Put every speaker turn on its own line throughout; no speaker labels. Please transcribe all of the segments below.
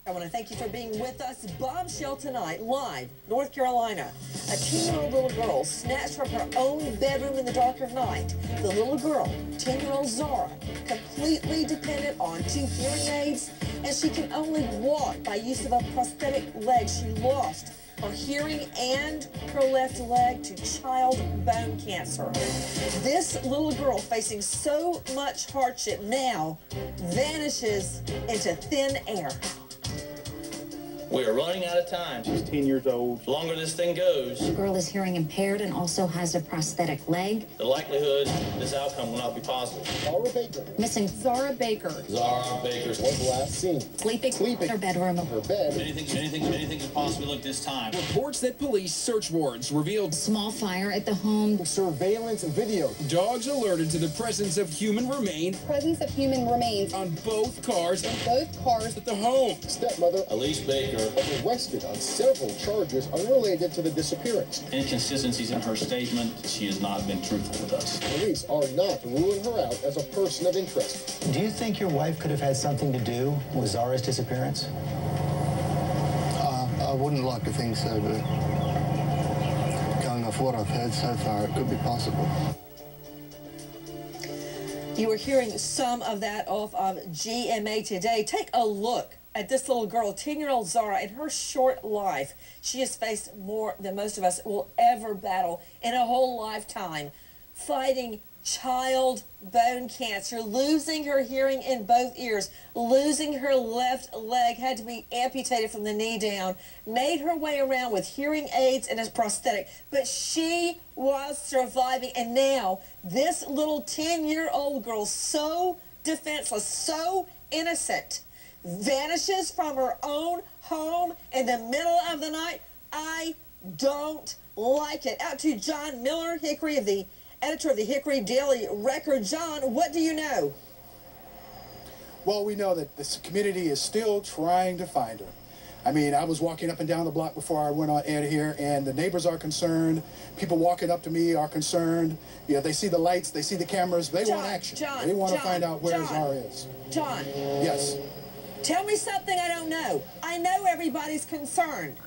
I want to thank you for being with us. Bombshell tonight, live, North Carolina. A 10-year-old little girl snatched from her own bedroom in the dark of night. The little girl, 10-year-old Zahra, completely dependent on 2 hearing aids, and she can only walk by use of a prosthetic leg. She lost her hearing and her left leg to child bone cancer. This little girl, facing so much hardship, now vanishes into thin air.
We are running out of time.
She's 10 years old.
The longer this thing goes,
The girl is hearing impaired and also has a prosthetic leg.
the likelihood this outcome will not be positive.
Zahra Baker.
Missing
Zahra Baker.
Zahra Baker's
Was last seen
sleeping in her bedroom.
her bed.
anything could possibly look this time.
Reports that police search warrants revealed
Small fire at the home.
Surveillance video.
dogs alerted to the presence of human remains
Presence of human remains
on both cars
both cars.
at the home.
Stepmother
Elise Baker,
was arrested on several charges unrelated to the disappearance.
inconsistencies in her statement. She has not been truthful with us.
Police are not ruling her out as a person of interest.
Do you think your wife could have had something to do with Zahra's disappearance?
I wouldn't like to think so, but going off what I've heard so far, it could be possible.
You are hearing some of that off of GMA today. Take a look at this little girl, 10-year-old Zahra. In her short life, she has faced more than most of us will ever battle in a whole lifetime, fighting child bone cancer, losing her hearing in both ears, losing her left leg, had to be amputated from the knee down, made her way around with hearing aids and a prosthetic, but she was surviving. And now this little 10-year-old girl, so defenseless, so innocent, vanishes from her own home in the middle of the night. I don't like it. Out to John Miller, Hickory, editor of the Hickory Daily Record. John, what do you know?
Well, we know that this community is still trying to find her. I mean, I was walking up and down the block before I went on air here, and the neighbors are concerned. People walking up to me are concerned. You know, they see the lights, they see the cameras. They want action. They want to find out where Zahra is.
John.
Yes.
Tell me something I don't know. I know everybody's concerned.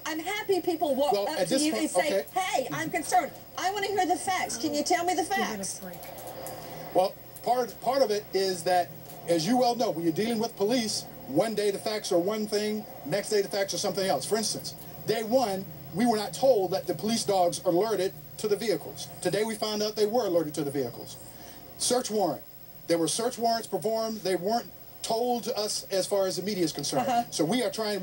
I'm happy people walk up to you and say, hey, I'm concerned. I want to hear the facts. Can you tell me the facts?
Well, part of it is that, as you well know, when you're dealing with police, one day the facts are one thing, next day the facts are something else. For instance, day one, we were not told that the police dogs are alerted to the vehicles. Today we found out they were alerted to the vehicles. Search warrant. There were search warrants performed. They weren't told to us as far as the media is concerned. So we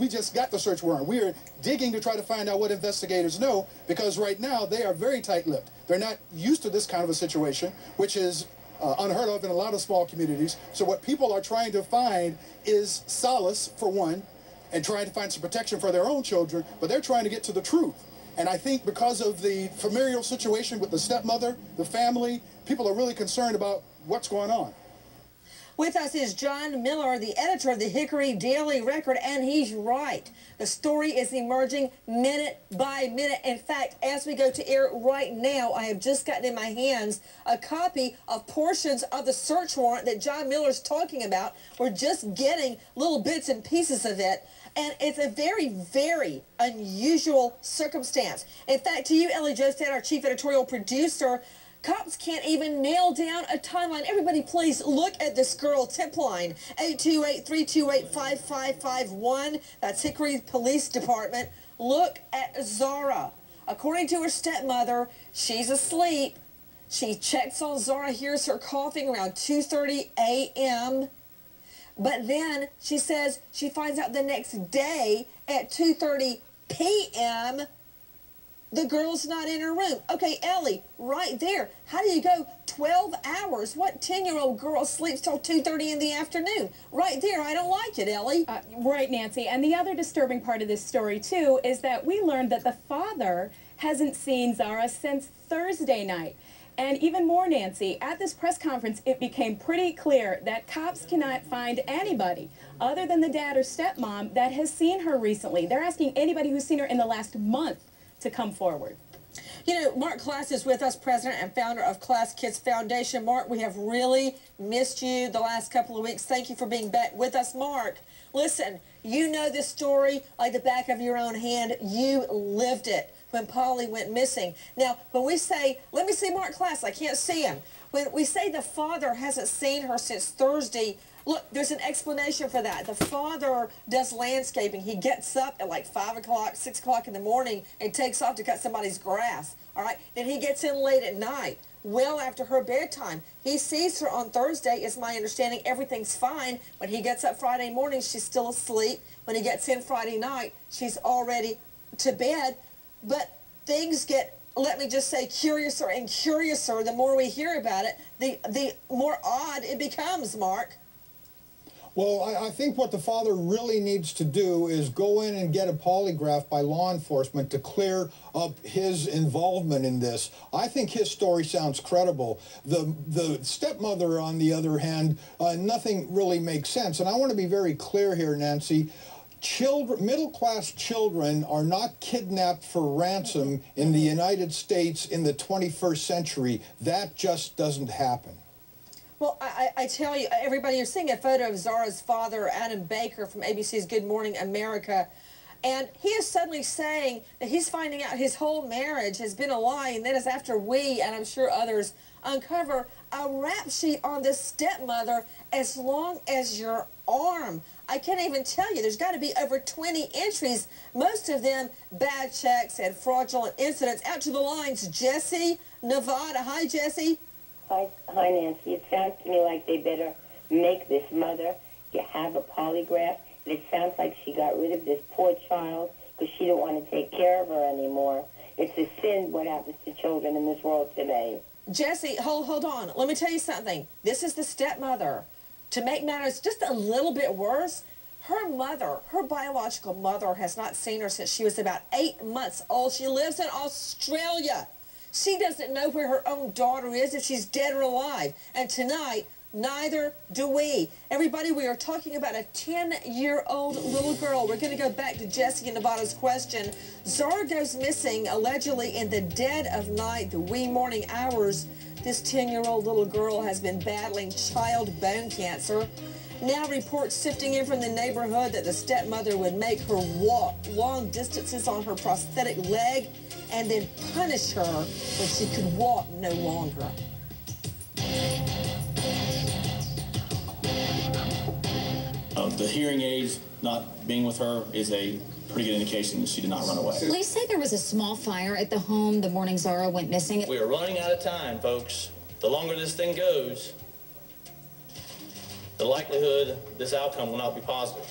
just got the search warrant. We are digging to try to find out what investigators know, because right now they are very tight-lipped. They're not used to this kind of a situation, which is unheard of in a lot of small communities. So what people are trying to find is solace, for one, and trying to find some protection for their own children, but they're trying to get to the truth. And I think because of the familial situation with the stepmother, the family, people are really concerned about what's going on.
With us is John Miller, the editor of the Hickory Daily Record, and he's right. The story is emerging minute by minute. In fact, as we go to air right now, I have just gotten in my hands a copy of portions of the search warrant that John Miller's talking about. We're just getting little bits and pieces of it, and it's a very, very unusual circumstance. In fact, to you, Ellie Jostad, our chief editorial producer, cops can't even nail down a timeline. Everybody, please look at this girl tip line, 828-328-5551. That's Hickory Police Department. Look at Zahra. According to her stepmother, she's asleep. She checks on Zahra, hears her coughing around 2:30 a.m. But then she says she finds out the next day at 2:30 p.m. the girl's not in her room. Okay, Ellie, right there. How do you go 12 hours? What 10-year-old girl sleeps till 2:30 in the afternoon? Right there, I don't like it, Ellie.
Right, Nancy. And the other disturbing part of this story, too, is that we learned that the father hasn't seen Zahra since Thursday night. And even more, Nancy, at this press conference, it became pretty clear that cops cannot find anybody other than the dad or stepmom that has seen her recently. They're asking anybody who's seen her in the last month to come forward.
You know, Mark Class is with us, president and founder of Class Kids Foundation. Mark, we have really missed you the last couple of weeks. Thank you for being back with us, Mark. Listen, you know this story like the back of your own hand. You lived it when Polly went missing. Now, when we say, let me see Mark Class, I can't see him. When we say the father hasn't seen her since Thursday, look, there's an explanation for that. The father does landscaping. He gets up at like 5 o'clock, 6 o'clock in the morning and takes off to cut somebody's grass, all right? Then he gets in late at night, well after her bedtime. He sees her on Thursday, is my understanding. Everything's fine. When he gets up Friday morning, she's still asleep. When he gets in Friday night, she's already to bed. But things get, let me just say, curiouser and curiouser. The more we hear about it, the more odd it becomes, Mark.
Well, I think what the father really needs to do is go in and get a polygraph by law enforcement to clear up his involvement in this. I think his story sounds credible. The stepmother, on the other hand, nothing really makes sense. And I want to be very clear here, Nancy. Children, middle-class children are not kidnapped for ransom in the United States in the 21st century. That just doesn't happen.
Well, I tell you, everybody, you're seeing a photo of Zahra's father, Adam Baker, from ABC's Good Morning America, and he is suddenly saying that he's finding out his whole marriage has been a lie, and that is after we, and I'm sure others, uncover a rap sheet on this stepmother as long as your arm. I can't even tell you, there's got to be over 20 entries, most of them bad checks and fraudulent incidents. Out to the lines, Jesse, Nevada. Hi, Jesse.
Hi, Nancy. It sounds to me like they better make this mother have a polygraph. And it sounds like she got rid of this poor child because she didn't want to take care of her anymore. It's a sin what happens to children in this world today.
Jesse, hold on. Let me tell you something. This is the stepmother. To make matters just a little bit worse, her mother, her biological mother, has not seen her since she was about 8 months old. She lives in Australia. She doesn't know where her own daughter is, if she's dead or alive. And tonight, neither do we. Everybody, we are talking about a 10-year-old little girl. We're going to go back to Jesse and Nevada's question. Zahra goes missing, allegedly in the dead of night, the wee morning hours. This 10-year-old little girl has been battling child bone cancer. Now reports sifting in from the neighborhood that the stepmother would make her walk long distances on her prosthetic leg and then punish her when she could walk no longer.
The hearing aids not being with her is a pretty good indication that she did not run away.
Police say there was a small fire at the home the morning Zahra went missing.
We are running out of time, folks. The longer this thing goes, the likelihood this outcome will not be positive.